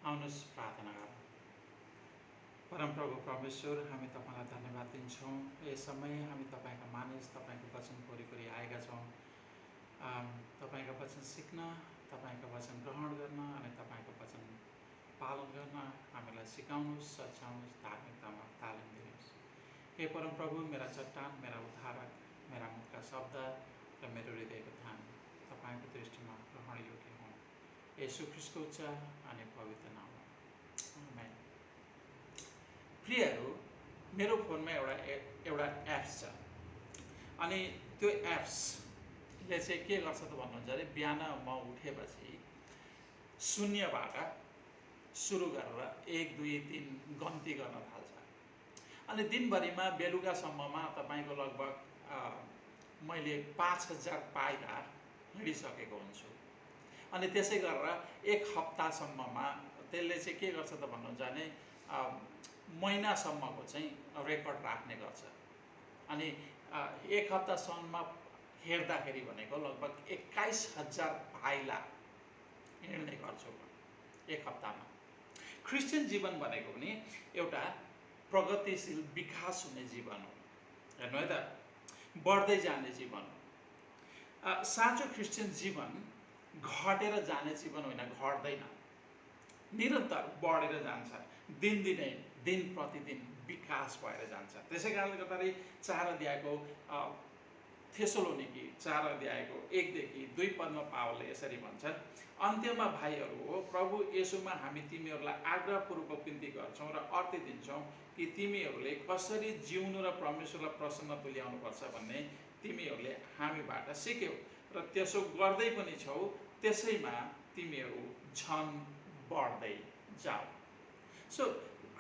आउनुहोस् प्रार्थना गरौँ। परमप्रभु परमेश्वर, हामी तपाईँलाई धन्यवाद दिन्छौँ। यस समय हामी तपाईँका मानिस, तपाईँको वचन वरिपरि आएका छौँ। तपाईँका वचन सिक्न, तपाईँका वचन ग्रहण गर्न अनि तपाईँको वचन पालन गर्न हामीलाई सिकाउनुहोस्, सच्याउनुहोस्, धार्मिकतामा तालिम दिनुहोस्। हे परमप्रभु, मेरा चट्टान, मेरा उद्धारक, मेरा मुखका शब्द र मेरो हृदयको ध्यान तपाईँको दृष्टिमा ग्रहण योग्य हुन्। येशू ख्रीष्टको उच्च अनि पवित्र नाममा आमेन। प्रियहरू, मेरो फोनमा एउटा एप्स छ अनि त्यो एप्सले चाहिँ के गर्छ त भन्नुहुन्छ अरे, बिहान म उठेपछि शून्यबाट सुरु गरेर 1, 2, 3 गन्ती गर्न थाल्छ अनि दिनभरिमा बेलुकासम्ममा तपाईँको लगभग मैले 5000 पाइला हिँडिसकेको हुन्छु। अनि त्यसै गरेर 1 हप्तासम्ममा त्यसले चाहिँ के गर्छ त भन्नुहुन्छ भने महिनासम्मको चाहिँ रेकर्ड राख्ने गर्छ। अनि 1 हप्तासम्ममा हेर्दाखेरि भनेको लगभग 21000 पाइला हिँड्ने गर्छु 1 हप्तामा। क्रिस्चियन जीवन भनेको पनि एउटा प्रगतिशील विकास हुने जीवन हो। हेर्नु है त, बढ्दै जाने जीवन हो। साँचो क्रिस्चियन जीवन घटेर जाने जीवन होइन, घट्दैन, निरन्तर बढेर जान्छ। दिनदिनै, दिन प्रतिदिन विकास भएर जान्छ। त्यसै कारणले गर्दाखेरि 4 अध्यायको थेसलोनिकी 4 अध्यायको 1 देखि 2 पदमा पावलले यसरी भन्छन्, अन्त्यमा भाइहरू हो, प्रभु येशूमा हामी तिमीहरूलाई आग्रहपूर्वक बिन्ती गर्छौँ र अर्ती दिन्छौँ कि तिमीहरूले कसरी जिउनु र परमेश्वरलाई प्रसन्न तुल्याउनुपर्छ भन्ने तिमीहरूले हामीबाट सिक्यौ र त्यसो गर्दै पनि छौ। त्यसैमा तिमीहरू झन बढ्दै जाऊ। सो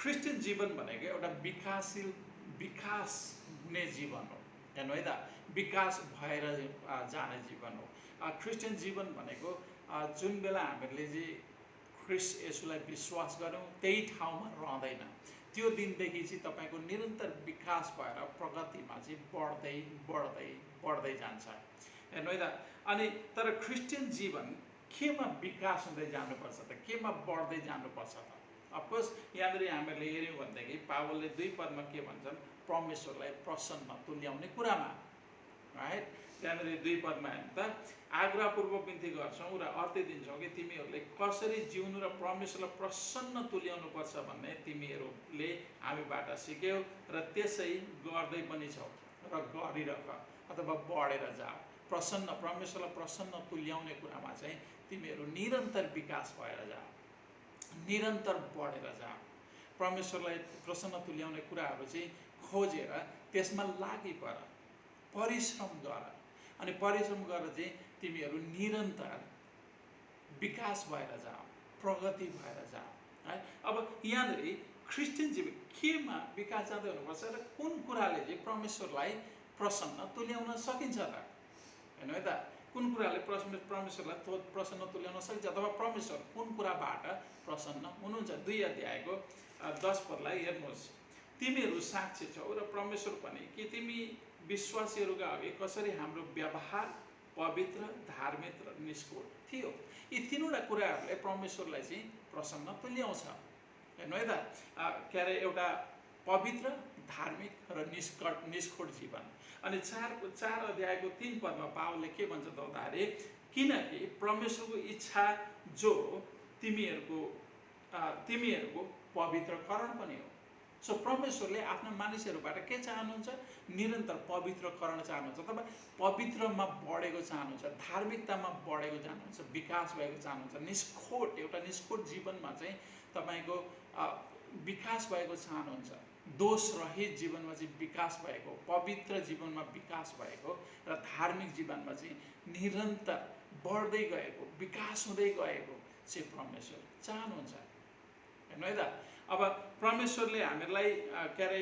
क्रिस्चियन जीवन भनेको एउटा विकासशील, विकास हुने जीवन हो। हेर्नु है त, विकास भएर जाने जीवन हो क्रिस्चियन जीवन भनेको। जुन बेला हामीले चाहिँ ख्रीष्ट येशूलाई विश्वास गऱ्यौँ त्यही ठाउँमा रहँदैन। त्यो दिनदेखि चाहिँ तपाईँको निरन्तर विकास भएर प्रगतिमा चाहिँ बढ्दै बढ्दै बढ्दै जान्छ। हेर्नु है त, अनि तर क्रिस्चियन जीवन केमा विकास हुँदै जानुपर्छ त, केमा बढ्दै जानुपर्छ त? अफकोर्स यहाँनिर हामीहरूले हेऱ्यौँ भनेदेखि पावलले 2 पदमा के भन्छन्, परमेश्वरलाई प्रसन्न तुल्याउने कुरामा, राइट। त्यहाँनिर 2 पदमा हेर्नु त, आग्रहपूर्वक बिन्ती गर्छौँ र अर्ती दिन्छौँ कि तिमीहरूले कसरी जिउनु र परमेश्वरलाई प्रसन्न तुल्याउनुपर्छ भन्ने तिमीहरूले हामीबाट सिक्यौ र त्यसै गर्दै पनि छौ र गरिरह अथवा बढेर जाऊ। परमेश्वरलाई प्रसन्न तुल्याउने कुरामा चाहिँ तिमीहरू निरन्तर विकास भएर जाऊ, निरन्तर बढेर जाऊ। परमेश्वरलाई प्रसन्न तुल्याउने कुराहरू चाहिँ खोजेर त्यसमा लागि पर, परिश्रम गर अनि परिश्रम गरेर चाहिँ तिमीहरू निरन्तर विकास भएर जाऊ, प्रगति भएर जाऊ है। अब यहाँनिर क्रिस्चियन जीवन केमा विकास जाँदै हुनुपर्छ र कुन कुराले चाहिँ परमेश्वरलाई प्रसन्न तुल्याउन सकिन्छ त? हेर्नु है त, कुन कुराले परमेश्वरलाई प्रसन्न तुल्याउन सकिन्छ अथवा परमेश्वर कुन कुराबाट प्रसन्न हुनुहुन्छ? 2 अध्यायको 10 पदलाई हेर्नुहोस्, तिमीहरू साक्षी छौ र परमेश्वर पनि कि तिमी विश्वासीहरूका अघि कसरी हाम्रो व्यवहार पवित्र, धार्मिक र निष्कपट थियो। यी 3वटा कुराहरूले परमेश्वरलाई चाहिँ प्रसन्न तुल्याउँछ। हेर्नु है त, के अरे, एउटा पवित्र, धार्मिक र निष्कपट जीवन। अनि 4 अध्यायको 3 पदमा पावलले के भन्छ त भन्दाखेरि, किनकि परमेश्वरको इच्छा जो तिमीहरूको पवित्रकरण पनि हो। सो परमेश्वरले आफ्ना मानिसहरूबाट के चाहनुहुन्छ? निरन्तर पवित्रकरण चाहनुहुन्छ अथवा पवित्रमा बढेको चाहनुहुन्छ, धार्मिकतामा बढेको चाहनुहुन्छ, विकास भएको चाहनुहुन्छ। एउटा निष्कपट जीवनमा चाहिँ तपाईँको विकास भएको चाहनुहुन्छ। दोष रहित जीवनमा चाहिँ विकास भएको, पवित्र जीवनमा विकास भएको र धार्मिक जीवनमा चाहिँ निरन्तर बढ्दै गएको, विकास हुँदै गएको चाहिँ परमेश्वर चाहनुहुन्छ। हेर्नु है त, अब परमेश्वरले हामीलाई के अरे,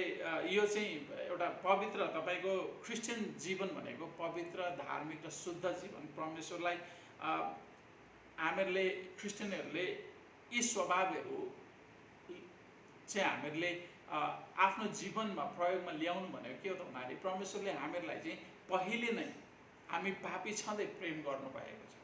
यो चाहिँ एउटा पवित्र, तपाईँको क्रिस्चियन जीवन भनेको पवित्र, धार्मिक र शुद्ध जीवन। परमेश्वरलाई हामीहरूले, क्रिस्चियनहरूले यी स्वभावहरू चाहिँ हामीहरूले आफ्नो जीवनमा प्रयोगमा ल्याउनु भनेको के हो त भन्दाखेरि, परमेश्वरले हामीहरूलाई चाहिँ पहिले नै हामी पापी छँदै प्रेम गर्नुभएको छ।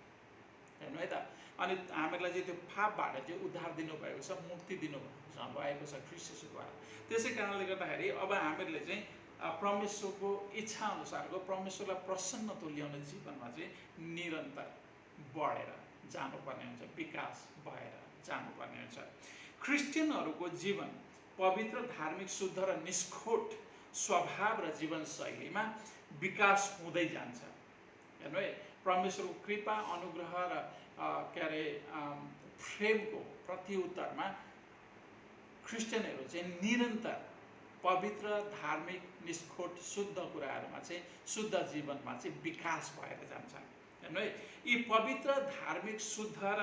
हेर्नु है त। अनि हामीलाई चाहिँ त्यो पापबाट चाहिँ उद्धार दिनुभएको छ, मुक्ति दिनुभएको छ ख्रीष्ट येशूद्वारा। त्यसै कारणले गर्दाखेरि अब हामीहरूले चाहिँ परमेश्वरको इच्छा अनुसारको परमेश्वरलाई प्रसन्न तुल्याउने जीवनमा चाहिँ निरन्तर बढेर जानुपर्ने हुन्छ, विकास भएर जानुपर्ने हुन्छ। क्रिस्चियनहरूको जीवन पवित्र, धार्मिक, शुद्ध र निष्खोट स्वभाव र जीवनशैलीमा विकास हुँदै जान्छ। हेर्नु है, परमेश्वरको कृपा, अनुग्रह र प्रेमको प्रत्युत्तरमा क्रिस्चियनहरू चाहिँ निरन्तर पवित्र, धार्मिक, निष्खोट, शुद्ध कुराहरूमा चाहिँ, शुद्ध जीवनमा चाहिँ विकास भएर जान्छन्। हेर्नु है, यी पवित्र, धार्मिक, शुद्ध र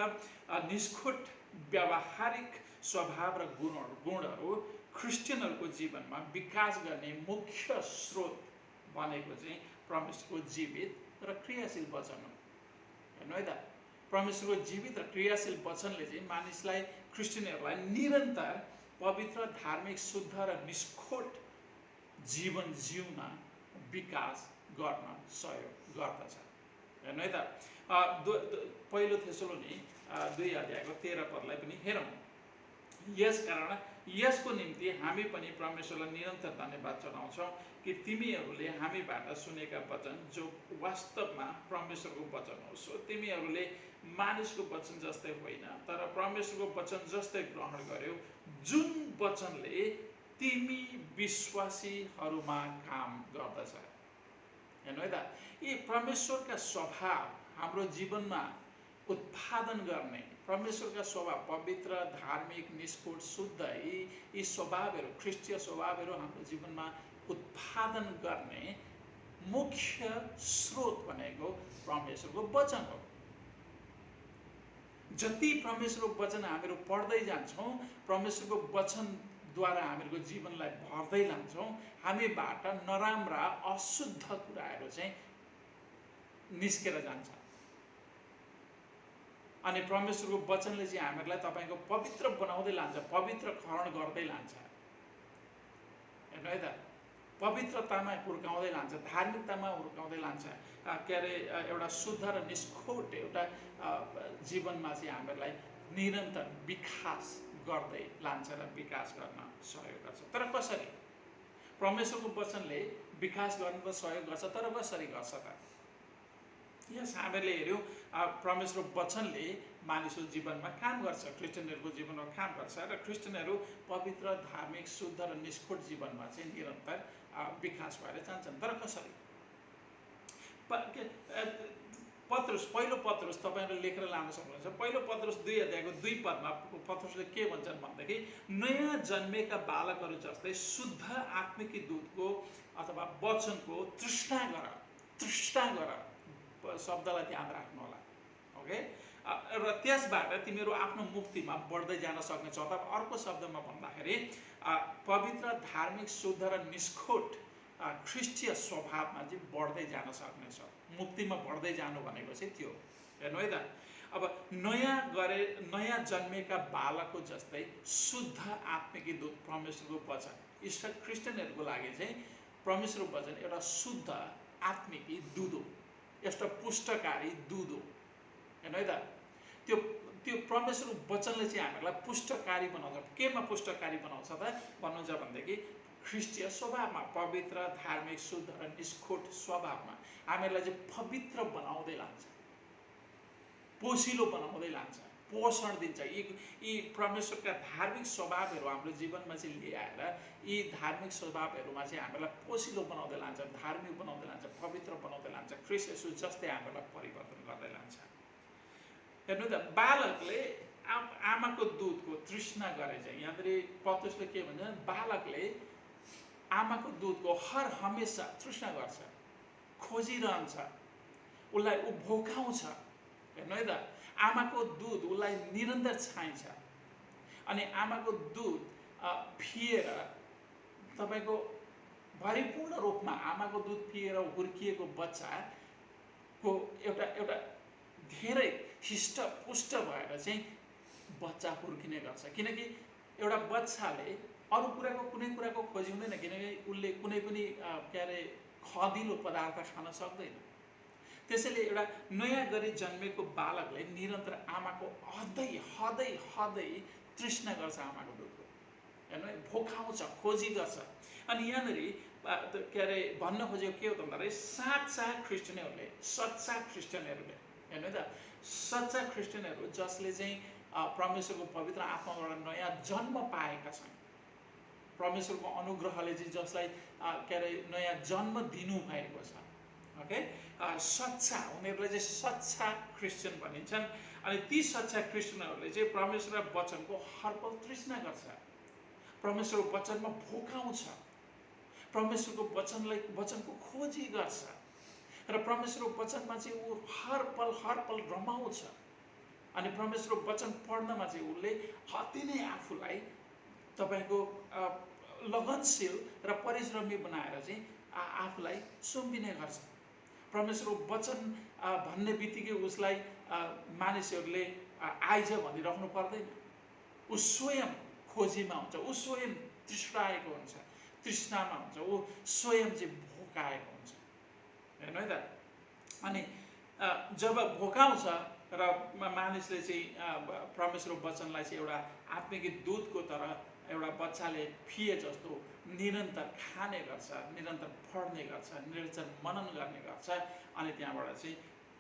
निष्खोट व्यावहारिक स्वभाव र गुणहरू क्रिस्चियनहरूको जीवनमा विकास गर्ने मुख्य स्रोत भनेको चाहिँ परमेश्वरको जीवित र क्रियाशील वचन हो। हेर्नु है त, परमेश्वरको जीवित र क्रियाशील वचनले चाहिँ मानिसलाई, क्रिस्चियनहरूलाई निरन्तर पवित्र, धार्मिक, शुद्ध र निष्खोट जीवन जिउन विकास गर्न सहयोग गर्दछ। हेर्नु है त, पहिलो थेसलोनी 2:13 पनि हेरौँ। यसकारण यसको निम्ति हामी पनि परमेश्वरलाई निरन्तर धन्यवाद चढाउँछौँ कि तिमीहरूले हामीबाट सुनेका वचन जो वास्तवमा परमेश्वरको वचन हो, सो तिमीहरूले मानिसको वचन जस्तै होइन तर परमेश्वरको वचन जस्तै ग्रहण गर्यौ, जुन वचनले तिमी विश्वासीहरूमा काम गर्दछ। हेर्नु है त, यी परमेश्वरका स्वभाव हाम्रो जीवनमा उत्पादन गर्ने, परमेश्वरका स्वभाव पवित्र, धार्मिक, निष्खोट, शुद्ध, यी स्वभावहरू, ख्रीष्टीय स्वभावहरू हाम्रो जीवनमा उत्पादन गर्ने मुख्य स्रोत भनेको परमेश्वरको वचन हो। जति परमेश्वरको वचन हामीहरू पढ्दै जान्छौँ, परमेश्वरको वचनद्वारा हामीहरूको जीवनलाई भर्दै लान्छौँ, हामीबाट नराम्रा अशुद्ध कुराहरू चाहिँ निस्केर जान्छ। अनि परमेश्वरको वचनले चाहिँ हामीहरूलाई तपाईँको पवित्र बनाउँदै लान्छ, पवित्रकरण गर्दै लान्छ। हेर्नु है त, पवित्रतामा हुर्काउँदै लान्छ, धार्मिकतामा हुर्काउँदै लान्छ, एउटा शुद्ध र निष्खोट एउटा जीवनमा चाहिँ हामीहरूलाई निरन्तर विकास गर्दै लान्छ र विकास गर्न सहयोग गर्छ। तर कसरी? परमेश्वरको वचनले विकास गर्न त सहयोग गर्छ, तर कसरी गर्छ त? यस हामीहरूले हेऱ्यौँ, परमेश्वरको वचनले मानिसको जीवनमा काम गर्छ, क्रिस्चियनहरूको जीवनमा काम गर्छ र क्रिस्चियनहरू पवित्र, धार्मिक, शुद्ध र निष्खोट जीवनमा चाहिँ निरन्तर विकास भएर जान्छन्। तर कसरी? पहिलो पत्रुस तपाईँहरूले लेखेर लान सक्नुहुन्छ। पहिलो पत्रुस 2:2 पत्रुसले के भन्छन् भनेदेखि, नयाँ जन्मेका बालकहरू जस्तै शुद्ध आत्मिकी दूधको अथवा वचनको तृष्णा गर, शब्दलाई ध्यान राख्नु होला। ओके, र त्यसबाट तिमीहरू आफ्नो मुक्तिमा बढ्दै जान सक्नेछौ। अथवा अर्को शब्दमा भन्दाखेरि पवित्र, धार्मिक, शुद्ध र निष्खोट ख्रीष्टीय स्वभावमा चाहिँ बढ्दै जान सक्नेछौ। मुक्तिमा बढ्दै जानु भनेको चाहिँ त्यो। हेर्नु है त, अब नयाँ जन्मेका बालकको जस्तै शुद्ध आत्मिकी दूध परमेश्वरको वचन, क्रिस्चियनहरूको लागि चाहिँ परमेश्वरको वचन एउटा शुद्ध आत्मिकी दूध हो, एउटा पुष्टकारी दूध हो। हेर्नु है त, त्यो परमेश्वरको वचनले चाहिँ हामीहरूलाई पुष्टकारी बनाउँछ। केमा पुष्टकारी बनाउँछ त भन्नुहुन्छ भनेदेखि ख्रीष्टीय स्वभावमा, पवित्र, धार्मिक, शुद्ध र निष्खोट स्वभावमा हामीहरूलाई चाहिँ पवित्र बनाउँदै लान्छ, पोसिलो बनाउँदै लान्छ, पोषण दिन्छ। यी परमेश्वरका धार्मिक स्वभावहरू हाम्रो जीवनमा चाहिँ ल्याएर यी धार्मिक स्वभावहरूमा चाहिँ हामीलाई पोसिलो बनाउँदै लान्छ, धार्मिक बनाउँदै लान्छ, पवित्र बनाउँदै लान्छ, ख्रीष्ट येशू जस्तै हामीलाई परिवर्तन गर्दै लान्छ। हेर्नु त, बालकले आमाको दुधको तृष्णा गरे चाहिँ, यहाँनिर पत्रुसले के भन्छ, बालकले आमाको दुधको हर हमेसा तृष्णा गर्छ, खोजिरहन्छ, उसलाई ऊ भोकाउँछ। हेर्नु है त, आमाको दुध उसलाई निरन्तर चाहिन्छ। अनि आमाको दुध पिएर तपाईँको भरिपूर्ण रूपमा आमाको दुध पिएर हुर्किएको बच्चाको एउटा धेरै हिष्टपुष्ट भएर चाहिँ बच्चा हुर्किने गर्छ। किनकि एउटा बच्चाले अरू कुनै कुराको खोजी हुँदैन, किनकि उसले कुनै पनि खदिलो पदार्थ खान सक्दैन। त्यसैले एउटा नयाँ गरी जन्मेको बालकले निरन्तर आमाको हदै हदै हदै तृष्णा गर्छ आमाको दुधको, हेर्नु है, भोकाउँछ, खोजी गर्छ। अनि यहाँनिर के अरे भन्न खोजेको के हो त भन्दाखेरि साँच्चा क्रिस्चियनहरूले, सच्चा क्रिस्चियनहरूले, हेर्नु है त, सच्चा क्रिस्चियनहरू जसले चाहिँ परमेश्वरको पवित्र आत्माबाट नयाँ जन्म पाएका छन्, परमेश्वरको अनुग्रहले चाहिँ जसलाई के अरे नयाँ जन्म दिनुभएको छ, ओके, सच्चा, उनीहरूलाई चाहिँ सच्चा क्रिस्चियन भनिन्छन्। अनि ती सच्चा क्रिस्चियनहरूले चाहिँ परमेश्वरको वचनको हरपल तृष्णा गर्छ, परमेश्वरको वचनमा भोकाउँछ, परमेश्वरको वचनको खोजी गर्छ र परमेश्वरको वचनमा चाहिँ ऊ हर पल रमाउँछ। अनि परमेश्वरको वचन पढ्नमा चाहिँ उसले अति नै आफूलाई तपाईँको लगनशील र परिश्रमी बनाएर चाहिँ आफूलाई सुम्पिने गर्छ। परमेश्वरको वचन भन्ने बित्तिकै उसलाई मानिसहरूले आइज भनिराख्नु पर्दैन, ऊ स्वयं खोजीमा हुन्छ, ऊ स्वयं तृष्णाएको हुन्छ, तृष्णामा हुन्छ, ऊ स्वयं चाहिँ भोकाएको हुन्छ, हेर्नु है त। अनि जब भोकाउँछ र मानिसले चाहिँ परमेश्वरको वचनलाई चाहिँ एउटा आत्मिक दूधको तरह एउटा बच्चाले पिए जस्तो निरन्तर खाने गर्छ, निरन्तर पढ्ने गर्छ, निरन्तर मनन गर्ने गर्छ। अनि त्यहाँबाट चाहिँ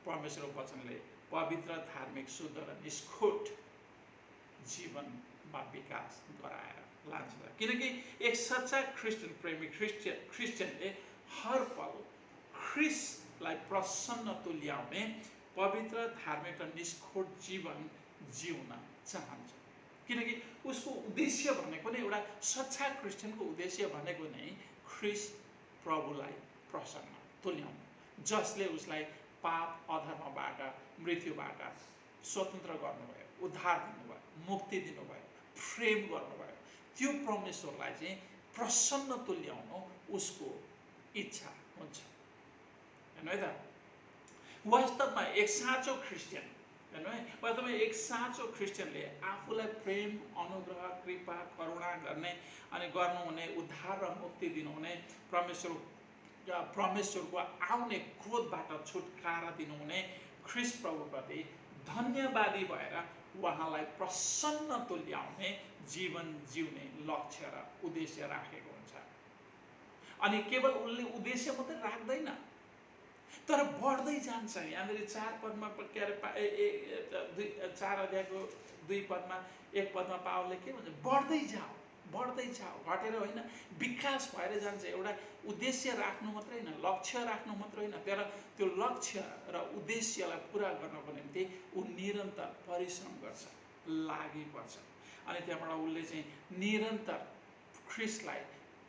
परमेश्वरको वचनले पवित्र, धार्मिक, शुद्ध र निष्खुट जीवनमा विकास गराएर लान्छ। किनकि एक सच्चा क्रिस्चियन, प्रेमी क्रिस्चियनले हर पल ख्रिस्टलाई प्रसन्न तुल्याउने पवित्र, धार्मिक र निष्खुट जीवन जिउन चाहन्छ। किनकि उसको उद्देश्य भनेको नै, एउटा सच्चा क्रिस्चियनको उद्देश्य भनेको नै ख्रिस्ट प्रभुलाई प्रसन्न तुल्याउनु, जसले उसलाई पाप अधर्मबाट, मृत्युबाट स्वतन्त्र गर्नुभयो, उद्धार दिनुभयो, मुक्ति दिनुभयो, प्रेम गर्नुभयो। त्यो परमेश्वरलाई चाहिँ प्रसन्न तुल्याउनु उसको इच्छा हुन्छ, हेर्नु है त। वास्तवमा एक साँचो क्रिस्चियन, हेर्नु है, वास्तवमा एक साँचो क्रिस्चियनले आफूलाई प्रेम, अनुग्रह, कृपा, करुणा गर्ने अनि गर्नुहुने, उद्धार र मुक्ति दिनुहुने, परमेश्वरको आउने क्रोधबाट छुटकारा दिनुहुने ख्रिस्ट प्रभुप्रति धन्यवादी भएर उहाँलाई प्रसन्न तुल्याउने जीवन जिउने लक्ष्य र उद्देश्य राखेको हुन्छ। अनि केवल उसले उद्देश्य मात्रै राख्दैन, तर बढ्दै जान्छ। यहाँनिर 4 पदमा के अरे 4 अध्यायको 2 पदमा 1 पदमा पावलले के भन्छ, बढ्दै जाऊ, बढ्दै जाऊ, घटेर होइन, विकास भएर जान्छ। एउटा उद्देश्य राख्नु मात्रै होइन, लक्ष्य राख्नु मात्रै होइन, तर त्यो लक्ष्य र उद्देश्यलाई पुरा गर्नको निम्ति ऊ निरन्तर परिश्रम गर्छ, लागि पर्छ। अनि त्यहाँबाट उसले चाहिँ निरन्तर ख्रिस्टलाई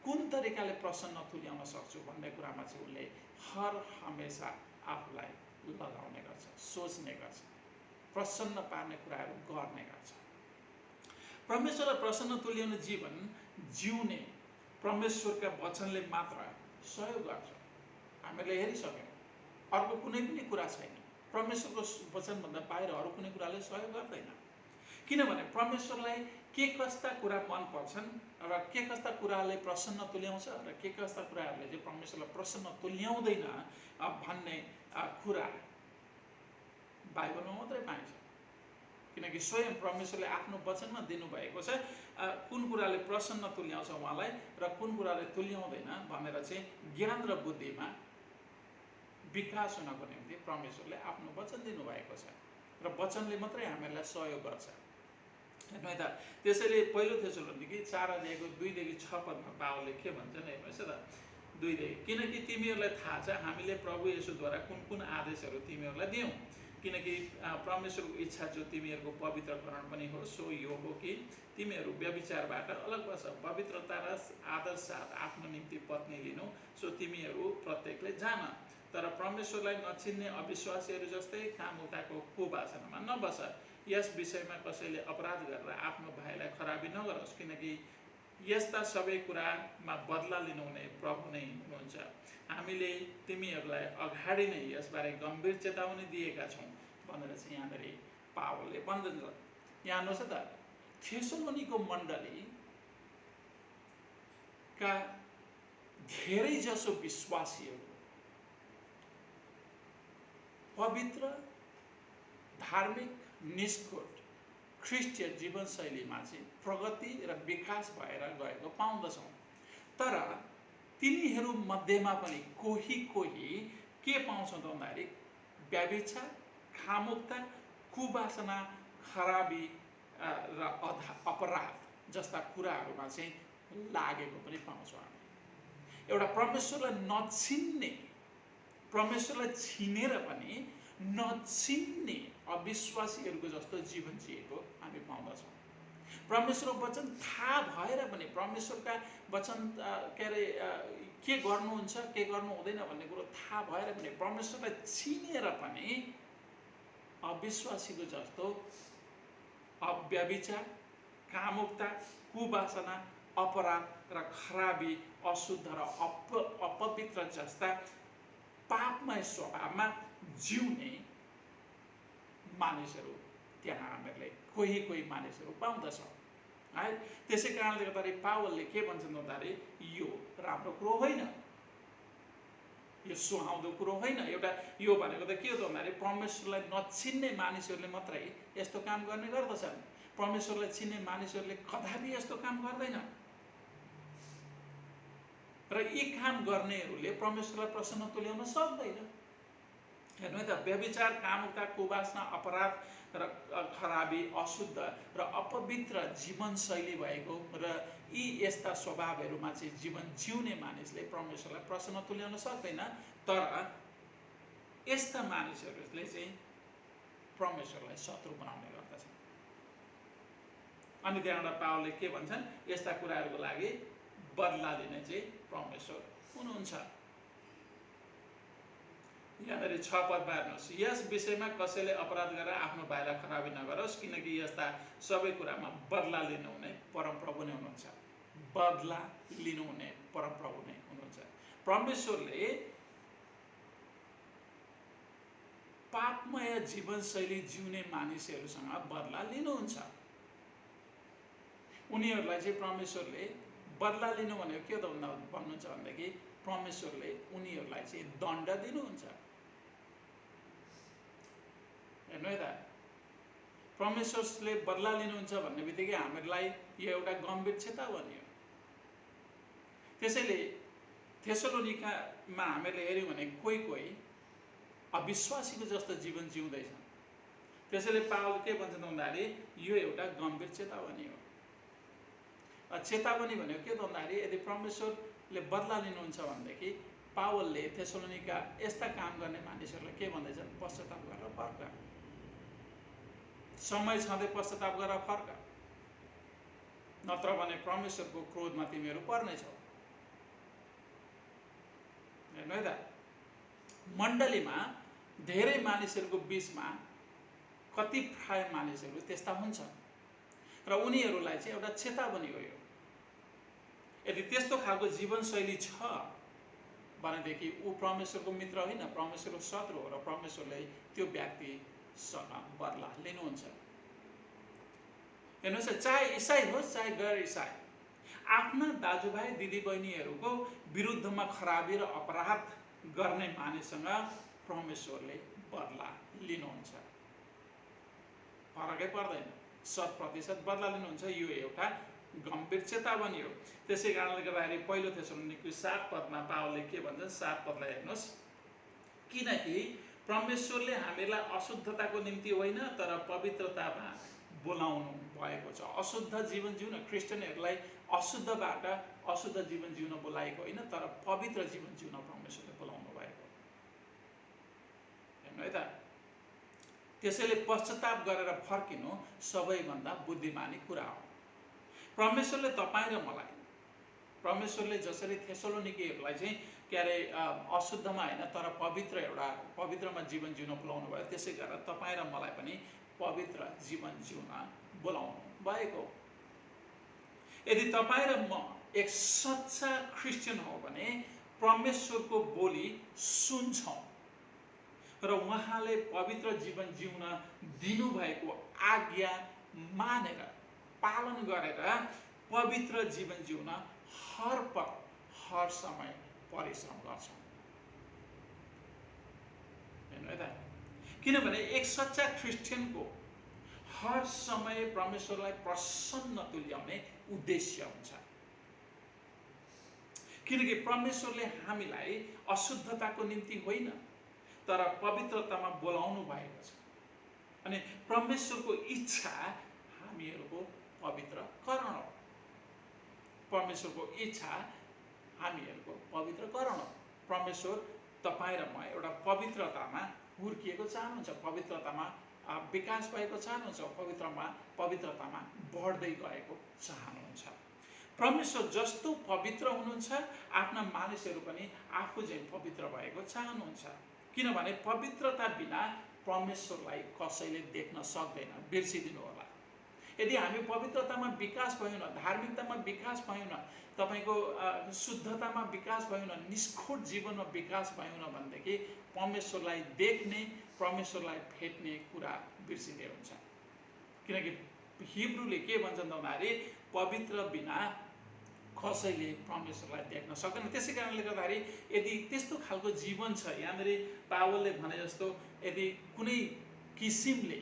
कुन तरिकाले प्रसन्न तुल्याउन सक्छु भन्ने कुरामा चाहिँ उसले हर हमेसा आफूलाई लगाउने गर्छ, सोच्ने गर्छ, प्रसन्न पार्ने कुराहरू गर्ने गर्छ। परमेश्वरलाई प्रसन्न तुल्याउने जीवन जिउने परमेश्वरका वचनले मात्र सहयोग गर्छ। हामीले हेरिसक्यौँ, अर्को कुनै पनि कुरा छैन, परमेश्वरको वचनभन्दा बाहिर अरू कुनै कुराले सहयोग गर्दैन। किनभने परमेश्वरलाई के कस्ता कुरा मन पर्छन् र के कस्ता कुराले प्रसन्न तुल्याउँछ र के कस्ता कुराहरूले चाहिँ परमेश्वरलाई प्रसन्न तुल्याउँदैन भन्ने कुरा बाइबलमा मात्रै पाइन्छ। किनकि स्वयं परमेश्वरले आफ्नो वचनमा दिनुभएको छ कुन कुराले प्रसन्न तुल्याउँछ उहाँलाई र कुन कुराले तुल्याउँदैन भनेर चाहिँ ज्ञान र बुद्धिमा विकास हुनको निम्ति परमेश्वरले आफ्नो वचन दिनुभएको छ र वचनले मात्रै हामीलाई सहयोग गर्छ, हेर्नु है त। त्यसैले पहिलो थेसलोनिके 4 अध्यायको 2 देखि 6 पदमा पावलले के भन्छन् हेर्नुहोस् त, 2 देखि, किनकि तिमीहरूलाई थाहा छ हामीले प्रभु येशूद्वारा कुन कुन आदेशहरू तिमीहरूलाई दियौँ। किनकि परमेश्वरको इच्छा जो तिमीहरूको पवित्रकरण पनि हो सो यो हो कि तिमीहरू व्यभिचारबाट अलग बस, पवित्रता र आदर साथ आफ्नो निम्ति पत्नी लिनु, सो तिमीहरू प्रत्येकले जान। तर परमेश्वरलाई नचिन्ने अविश्वासीहरू जस्तै कामुकाको कुवासनामा नबस। यस विषयमा कसैले अपराध गरेर आफ्नो भाइलाई खराबी नगरोस्, किनकि यस्ता सबै कुरामा बदला लिनुहुने प्रभु नै हुनुहुन्छ। हामीले तिमीहरूलाई अगाडि नै यसबारे गम्भीर चेतावनी दिएका छौँ भनेर चाहिँ यहाँनिर पावलले भन्छन्। यहाँ हेर्नुहोस् त, थेसलोनिको मण्डलीका धेरै जसो विश्वासीहरू पवित्र धार्मिक निष्ठुर ख्रिस्टीय जीवनशैलीमा चाहिँ प्रगति र विकास भएर गएको पाउँदछौँ। तर तिनीहरू मध्येमा पनि कोही के पाउँछौँ त भन्दाखेरि व्यभिचार, कामुकता, कुवासना, खराबी र अपराध जस्ता कुराहरूमा चाहिँ लागेको पनि पाउँछौँ हामी। एउटा परमेश्वरलाई नचिन्ने, परमेश्वरलाई चिनेर पनि नचिन्ने अविश्वासीहरूको जस्तो जीवन जिएको हामी पाउँदछौँ। परमेश्वरको वचन थाहा भएर पनि परमेश्वरका वचन के गर्नुहुन्छ के गर्नु हुँदैन भन्ने कुरो थाहा भएर पनि परमेश्वरलाई चिनेर पनि अविश्वासीको जस्तो व्यभिचार, कामुकता, कुवासना, अपराध र खराबी, अशुद्ध र अपवित्र जस्ता पापमय स्वभावमा जिउने मानिसहरू त्यहाँ हामीहरूले कोही मानिसहरू पाउँदछौँ है। त्यसै कारणले गर्दाखेरि पावलले के भन्छन् भन्दाखेरि यो राम्रो कुरो होइन, यो सुहाउँदो कुरो होइन। एउटा यो भनेको त के हो त भन्दाखेरि परमेश्वरलाई नचिन्ने मानिसहरूले मात्रै यस्तो काम गर्ने गर्दछन्। परमेश्वरलाई चिन्ने मानिसहरूले कदापि यस्तो काम गर्दैन र यी काम गर्नेहरूले परमेश्वरलाई प्रसन्न तुल्याउन सक्दैन। हेर्नु है त, व्यभिचार, कामुकता, कुवासना, अपराध र खराबी, अशुद्ध र अपवित्र जीवनशैली भएको र यी यस्ता स्वभावहरूमा चाहिँ जीवन जिउने मानिसले परमेश्वरलाई प्रसन्न तुल्याउन सक्दैन। तर यस्ता मानिसहरूले चाहिँ परमेश्वरलाई शत्रु बनाउने गर्दछन्। अनि त्यहाँबाट पावलले के भन्छन्, यस्ता कुराहरूको लागि बदला लिने चाहिँ परमेश्वर हुनुहुन्छ। यहाँनिर 6 पदमा हेर्नुहोस्, यस विषयमा कसैले अपराध गरेर आफ्नो भाइलाई खराबी नगरोस्, किनकि यस्ता सबै कुरामा बदला लिनुहुने परमप्रभु नै हुनुहुन्छ। बदला लिनुहुने परमप्रभु नै हुनुहुन्छ। परमेश्वरले पापमय जीवनशैली जिउने मानिसहरूसँग बदला लिनुहुन्छ। उनीहरूलाई चाहिँ परमेश्वरले बदला लिनु भनेको के त भन्नुहुन्छ भनेदेखि परमेश्वरले उनीहरूलाई चाहिँ दण्ड दिनुहुन्छ। हेर्नु है त, परमेश्वरले बदला लिनुहुन्छ भन्ने बित्तिकै हामीलाई यो एउटा गम्भीर चेतावनी हो। त्यसैले थेसलोनिकामा हामीले हेऱ्यौँ भने कोही अविश्वासीको जस्तो जीवन जिउँदैछन्। त्यसैले पावल के भन्छन् भन्दाखेरि यो एउटा गम्भीर चेतावनी हो। चेतावनी भनेको के त भन्दाखेरि यदि परमेश्वरले बदला लिनुहुन्छ भनेदेखि पावलले थेसलोनिका यस्ता काम गर्ने मानिसहरूलाई के भन्दैछन्, पश्चाताप गरेर फर्क, समय छँदै पश्चाताप गरेर फर्क, नत्र भने परमेश्वरको क्रोधमा तिमीहरू पर्नेछौ। हेर्नु है त, मण्डलीमा धेरै मानिसहरूको बिचमा कतिपय मानिसहरू त्यस्ता हुन्छन् र उनीहरूलाई चाहिँ एउटा चेतावनी हो यो। यदि त्यस्तो खालको जीवनशैली छ भनेदेखि ऊ परमेश्वरको मित्र होइन, परमेश्वरको शत्रु हो र परमेश्वरले त्यो व्यक्तिसँग बदला लिनुहुन्छ। हेर्नुहोस्, चाहे इसाई होस् चाहे गैर इसाई, आफ्ना दाजुभाइ दिदीबहिनीहरूको विरुद्धमा खराबी र अपराध गर्ने मानिससँग परमेश्वरले बदला लिनुहुन्छ। फरकै पर्दैन, 100% बदला लिनुहुन्छ। यो एउटा गम्भीर चेतावनी हो। त्यसै कारणले गर्दाखेरि पहिलो थेसलोनिका 7 पदमा पावलले के भन्छन्, 7 पदलाई हेर्नुहोस्, किनकि परमेश्वरले हामीलाई अशुद्धताको निम्ति होइन तर पवित्रतामा बोलाउनु भएको छ। अशुद्ध जीवन जिउन, क्रिस्चियनहरूलाई अशुद्धबाट अशुद्ध जीवन जिउन बोलाएको होइन तर पवित्र जीवन जिउन परमेश्वरले बोलाउनु भएको। हेर्नु है त, त्यसैले पश्चाताप गरेर फर्किनु सबैभन्दा बुद्धिमानी कुरा हो। परमेश्वरले तपाईँ र मलाई, परमेश्वरले जसरी थेसलोनिकीहरूलाई चाहिँ अशुद्धमा होइन तर पवित्रमा जीवन जिउन बोलाउनु भयो, त्यसै गरेर तपाईँ र मलाई पनि पवित्र जीवन जिउन बोलाउनु भएको। यदि तपाईँ र म एक सच्चा क्रिस्चियन हो भने परमेश्वरको बोली सुन्छौँ र उहाँले पवित्र जीवन जिउन दिनुभएको आज्ञा मानेर पालन गरेर पवित्र जीवन जिउन हर पल हर समय परिश्रम गर्छौँ। हेर्नु है त, किनभने एक सच्चा क्रिस्चियनको हर समय परमेश्वरलाई प्रसन्न तुल्याउने उद्देश्य हुन्छ। किनकि परमेश्वरले हामीलाई अशुद्धताको निम्ति होइन तर पवित्रतामा बोलाउनु भएको छ। अनि परमेश्वरको इच्छा हामीहरूको पवित्रकरण हो। परमेश्वरको इच्छा हामीहरूको पवित्रकरण हो। परमेश्वर तपाईँ र म एउटा पवित्रतामा हुर्किएको चाहनुहुन्छ, पवित्रतामा विकास भएको चाहनुहुन्छ, पवित्रतामा बढ्दै गएको चाहनुहुन्छ। परमेश्वर जस्तो पवित्र हुनुहुन्छ आफ्ना मानिसहरू पनि आफू झैँ पवित्र भएको चाहनुहुन्छ। किनभने पवित्रता बिना परमेश्वरलाई कसैले देख्न सक्दैन। बिर्सिदिनु होला। यदि हामी पवित्रतामा विकास भयौँ न, धार्मिकतामा विकास भयौँ न, तपाईको शुद्धतामा विकास भयौँ न, निष्खोट जीवनमा विकास भयौँ न भनेदेखि परमेश्वरलाई देख्ने, परमेश्वरलाई भेट्ने कुरा बिर्सिँदै हुन्छ। किनकि हिब्रूले के भन्छन् भन्दाखेरि पवित्र बिना कसैले परमेश्वरलाई देख्न सक्दैन। त्यसै कारणले गर्दाखेरि यदि त्यस्तो खालको जीवन छ, यहाँनिर पावलले भने जस्तो यदि कुनै किसिमले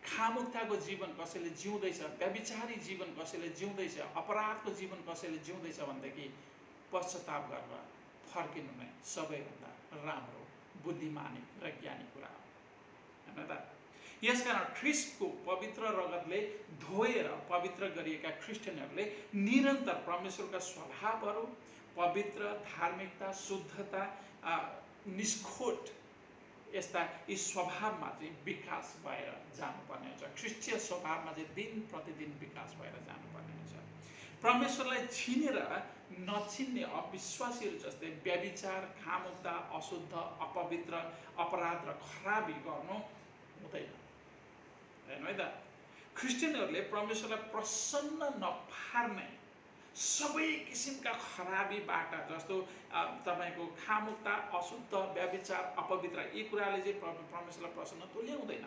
खामुकताको जीवन कसैले जिउँदैछ, व्यभिचारी जीवन कसैले जिउँदैछ, अपराधको जीवन कसैले जिउँदैछ भनेदेखि पश्चाताप गरेर फर्किनु नै सबैभन्दा राम्रो, बुद्धिमानी र ज्ञानी कुरा हो, हैन त? यसकारण ख्रिस्टको पवित्र रगतले धोएर पवित्र गरिएका क्रिस्चियनहरूले निरन्तर परमेश्वरका स्वभावहरू, पवित्र, धार्मिकता, शुद्धता, निष्खोट यस्ता यी स्वभावमा चाहिँ विकास भएर जानुपर्ने हुन्छ। ख्रिस्टीय स्वभावमा चाहिँ दिन प्रतिदिन विकास भएर जानुपर्ने हुन्छ। परमेश्वरलाई चिनेर नचिन्ने अविश्वासीहरू जस्तै व्यभिचार, खामुकता, अशुद्ध, अपवित्र, अपराध र खराबी गर्नु हुँदैन, हैन है त? क्रिस्चियनहरूले परमेश्वरलाई प्रसन्न नपार्ने सबै किसिमका खराबीबाट, जस्तो तपाईको खामुकता, अशुद्ध, व्यभिचार, अपवित्र, यी कुराले चाहिँ परमेश्वरलाई प्रसन्न तुल्याउँदैन।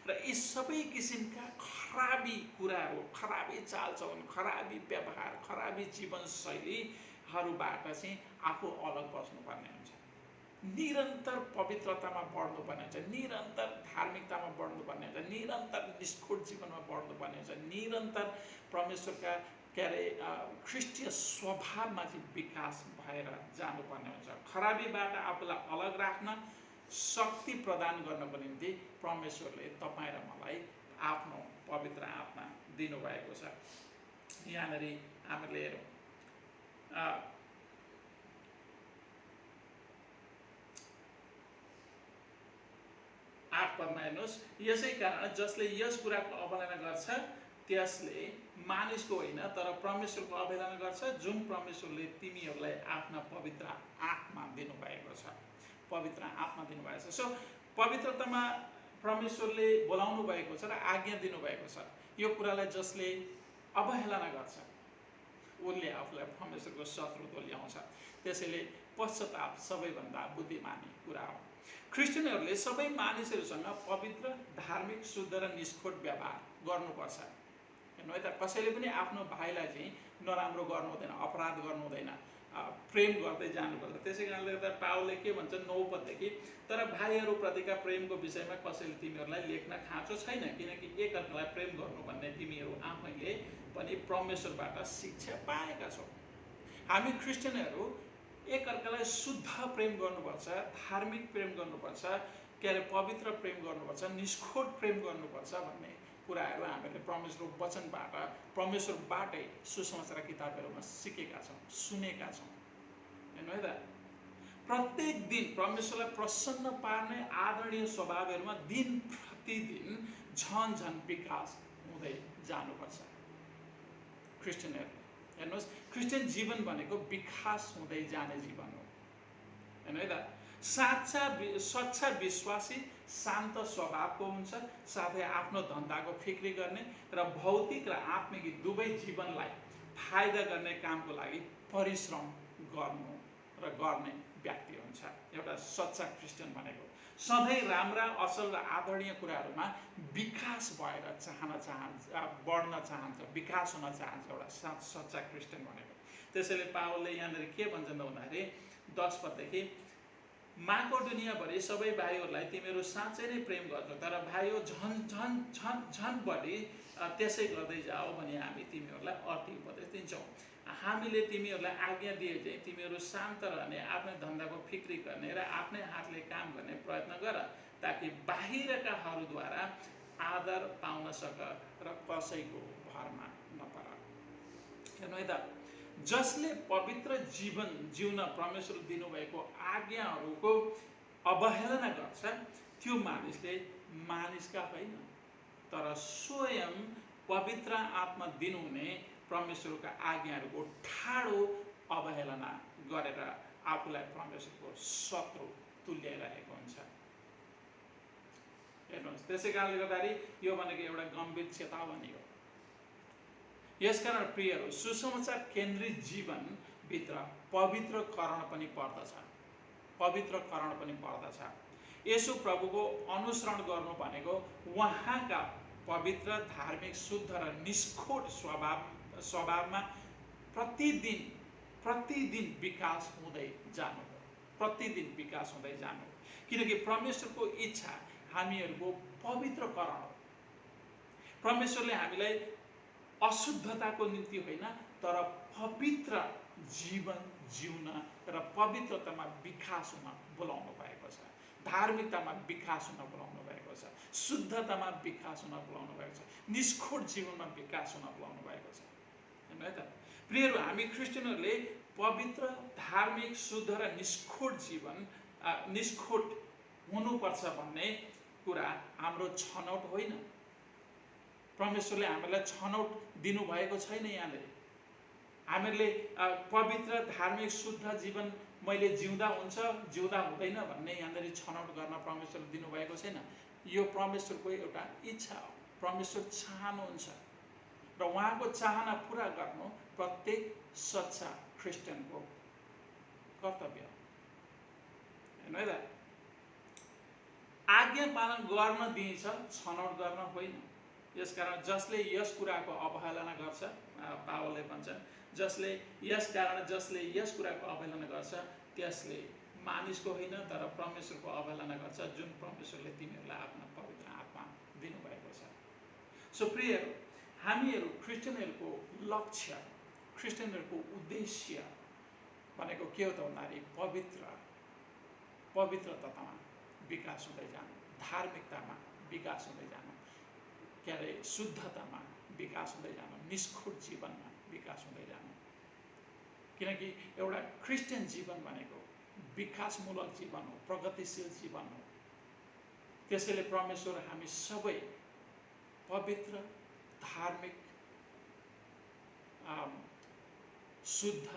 र यी सबै किसिमका खराबी कुराहरू, खराबी चालचलन, खराबी व्यवहार, खराबी जीवनशैलीहरूबाट चाहिँ आफू अलग बस्नुपर्ने हुन्छ। निरन्तर पवित्रतामा बढ्नुपर्ने हुन्छ, निरन्तर धार्मिकतामा बढ्नुपर्ने हुन्छ, निरन्तर निष्ठुर जीवनमा बढ्नुपर्ने हुन्छ, निरन्तर परमेश्वरका ख्रिस्टीय स्वभावमा चाहिँ विकास भएर जानुपर्ने हुन्छ। खराबीबाट आफूलाई अलग राख्न, शक्ति प्रदान गर्नको निम्ति परमेश्वरले तपाईँ र मलाई आफ्नो पवित्र आत्मा दिनुभएको छ। यहाँनिर हामीले हेरौँ, 8 पदमा हेर्नुहोस्, यसै कारण जसले यस कुराको अवहेलना गर्छ त्यसले मानिसको होइन तर परमेश्वरको अवहेलना गर्छ, जुन परमेश्वरले तिमीहरूलाई आफ्ना पवित्र आत्मा दिनुभएको छ। पवित्र आत्मा दिनुभएको छ। सो पवित्रतामा परमेश्वरले बोलाउनु भएको छ र आज्ञा दिनुभएको छ। यो कुरालाई जसले अवहेलना गर्छ उनले आफूलाई परमेश्वरको शत्रुत्व ल्याउँछ। त्यसैले पश्चाताप सबैभन्दा बुद्धिमानी कुरा हो। क्रिस्चियनहरूले सबै मानिसहरूसँग पवित्र, धार्मिक, शुद्ध र निष्ठोर व्यवहार गर्नुपर्छ, हैन है त? कसैले पनि आफ्नो भाइलाई चाहिँ नराम्रो गर्नु हुँदैन, अपराध गर्नु हुँदैन, प्रेम गर्दै जानुपर्छ। त्यसै कारणले गर्दा पावलले के भन्छ 9 पददेखि, तर भाइहरूप्रतिका प्रेमको विषयमा कसैले तिमीहरूलाई लेख्न खाँचो छैन, किनकि एकअर्कालाई प्रेम गर्नु भन्ने तिमीहरू आफैले पनि परमेश्वरबाट शिक्षा पाएका छौ। हामी क्रिस्चियनहरू एकअर्कालाई शुद्ध प्रेम गर्नुपर्छ, धार्मिक प्रेम गर्नुपर्छ, पवित्र प्रेम गर्नुपर्छ, निष्ठोर प्रेम गर्नुपर्छ भन्ने कुराहरू हामीले परमेश्वरको वचनबाट, परमेश्वरबाटै सुसमाचार किताबहरूमा सिकेका छौँ, सुनेका छौँ, हैन है त? प्रत्येक दिन परमेश्वरलाई प्रसन्न पार्ने आदरणीय स्वभावहरूमा दिन प्रतिदिन झन झन विकास हुँदै जानुपर्छ। क्रिस्चियनहरू हेर्नुहोस्, क्रिस्चियन जीवन भनेको विकास हुँदै जाने जीवन हो, हैन है त? सच्चा विश्वासी शान्त स्वभावको हुन्छ, साथै आफ्नो धन्दाको फिक्री गर्ने र भौतिक र आत्मिक दुवै जीवनलाई फाइदा गर्ने कामको लागि परिश्रम गर्नु र गर्ने व्यक्ति हुन्छ। एउटा सच्चा क्रिस्चियन भनेको सधैँ राम्रा, असल र आदरणीय कुराहरूमा विकास भएर बढ्न चाहन्छ, विकास हुन चाहन्छ एउटा सच्चा क्रिस्चियन भनेको। त्यसैले पावलले यहाँनिर के भन्छन् भन्दाखेरि 10 पददेखि, माकेडोनियाभरि सबै भाइहरूलाई तिमीहरू साँच्चै नै प्रेम गर्छौ, तर भाइयो झन् झन् झन् झन् बढी त्यसै गर्दै जाऊ भनी हामी तिमीहरूलाई अति उपदेश दिन्छौँ। हामीले तिमीहरूलाई आज्ञा दिए चाहिँ तिमीहरू शान्त रहने, आफ्नै धन्दाको फिक्री गर्ने र आफ्नै हातले काम गर्ने प्रयत्न गर, ताकि बाहिरकाहरूद्वारा आदर पाउन सक र कसैको भरमा नपर। हेर्नु है त, जसले पवित्र जीवन जिउन परमेश्वरले दिनुभएको आज्ञाहरूको अवहेलना गर्छ त्यो मानिसले मानिसका होइन तर स्वयं पवित्र आत्मा दिनुहुने परमेश्वरका आज्ञाहरूको ठाडो अवहेलना गरेर आफूलाई परमेश्वरको शत्रु तुल्याइरहेको हुन्छ। हेर्नुहोस्, त्यसै कारणले गर्दाखेरि यो भनेको एउटा गम्भीर चेतावनी हो। यसकारण प्रियहरू, सुसमाचार केन्द्रित जीवनभित्र पवित्रकरण पनि पर्दछ। पवित्रकरण पनि पर्दछ। यसो प्रभुको अनुसरण गर्नु भनेको उहाँका पवित्र, धार्मिक, शुद्ध र निष्खोट स्वभावमा प्रतिदिन विकास हुँदै जानु हो। प्रतिदिन विकास हुँदै जानु, किनकि परमेश्वरको इच्छा हामीहरूको पवित्रकरण हो। परमेश्वरले हामीलाई अशुद्धताको निम्ति होइन तर पवित्र जीवन जिउन र पवित्रतामा विकास हुन बोलाउनु भएको छ। धार्मिकतामा विकास हुन बोलाउनु भएको छ। शुद्धतामा विकास हुन बोलाउनु भएको छ। निष्खोट जीवनमा विकास हुन बोलाउनु भएको छ। हैन त प्रियहरू, हामी क्रिस्चियनहरूले पवित्र, धार्मिक, शुद्ध र निष्खोट जीवन निष्खोट हुनुपर्छ भन्ने कुरा हाम्रो छनौट होइन। परमेश्वरले हामीलाई छनौट दिनुभएको छैन। यहाँनिर हामीहरूले पवित्र, धार्मिक, शुद्ध जीवन मैले जिउँदा हुन्छ जिउँदा हुँदैन भन्ने यहाँनिर छनौट गर्न परमेश्वरले दिनुभएको छैन। यो परमेश्वरको एउटा इच्छा हो। परमेश्वर चाहनुहुन्छ र उहाँको चाहना पुरा गर्नु प्रत्येक सच्चा क्रिस्चियनको कर्तव्य हो। हैन त, आज्ञा पालन गर्न दिइन्छ, छनौट गर्न होइन। यसकारण जसले यस कुराको अवहेलना गर्छ, पावलले भन्छन्, जसले यस कुराको अवहेलना गर्छ त्यसले मानिसको होइन तर परमेश्वरको अवहेलना गर्छ, जुन परमेश्वरले तिनीहरूलाई आफ्नो पवित्र आत्मा दिनुभएको छ। सो प्रियहरू, हामीहरू क्रिस्चियनहरूको लक्ष्य, क्रिस्चियनहरूको उद्देश्य भनेको के हो त भन्दाखेरि पवित्रतामा विकास हुँदै जानु, धार्मिकतामा विकास हुँदै जानु, के अरे शुद्धतामा विकास हुँदै जानु, निष्खोट जीवनमा विकास हुँदै जानु। किनकि एउटा क्रिस्चियन जीवन भनेको विकासमूलक जीवन हो, प्रगतिशील जीवन हो। त्यसैले परमेश्वर हामी सबै पवित्र, धार्मिक, शुद्ध,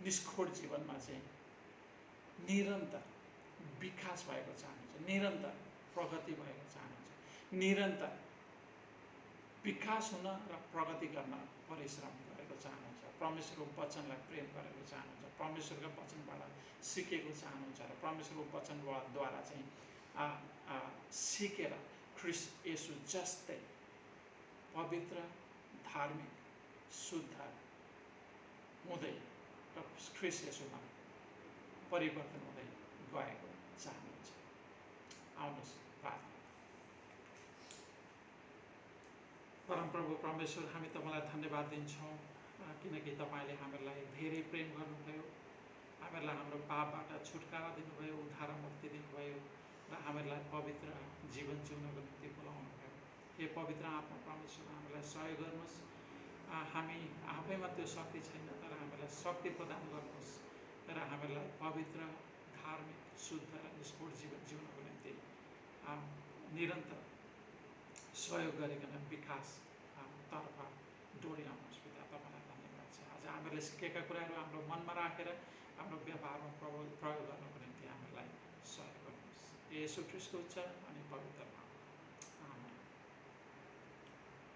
निष्खोट जीवनमा चाहिँ निरन्तर विकास भएको चाहनुहुन्छ, निरन्तर प्रगति भएको चाहनुहुन्छ, निरन्तर विकास हुन र प्रगति गर्न परिश्रम गरेको चाहनुहुन्छ, परमेश्वरको वचनलाई प्रेम गरेको चाहनुहुन्छ, परमेश्वरको वचनबाट सिकेको चाहनुहुन्छ र परमेश्वरको वचनद्वारा चाहिँ सिकेर ख्रीष्ट येशू जस्तै पवित्र, धार्मिक, शुद्ध हुँदै र ख्रीष्ट येशूमा परिवर्तन हुँदै गएको चाहनुहुन्छ। आउनुहोस् प्रार्थना। परमप्रभु परमेश्वर, हामी तपाईँलाई धन्यवाद दिन्छौँ किनकि तपाईँले हामीलाई धेरै प्रेम गर्नुभयो, हामीलाई हाम्रो पापबाट छुटकारा दिनुभयो, उद्धार मुक्ति दिनुभयो र हामीलाई पवित्र जीवन जिउनको निम्ति बोलाउनु भयो। हे पवित्र आत्मा परमेश्वर, हामीलाई सहयोग गर्नुहोस्। हामी आफैमा त्यो शक्ति छैन तर हामीलाई शक्ति प्रदान गर्नुहोस् र हामीलाई पवित्र, धार्मिक, शुद्ध र निष्ठोर जीवन जिउनको निम्ति निरन्तर सहयोग गरिकन विकास तर्फ डोर्याउनुहोस्। पिता, तपाईँलाई धन्यवाद छ। आज हामीहरूले सिकेका कुराहरू हाम्रो मनमा राखेर हाम्रो व्यवहारमा प्रयोग गर्नको निम्ति हामीलाई सहयोग गर्नुहोस्। येशू ख्रीष्टको उच्च अनि पवित्र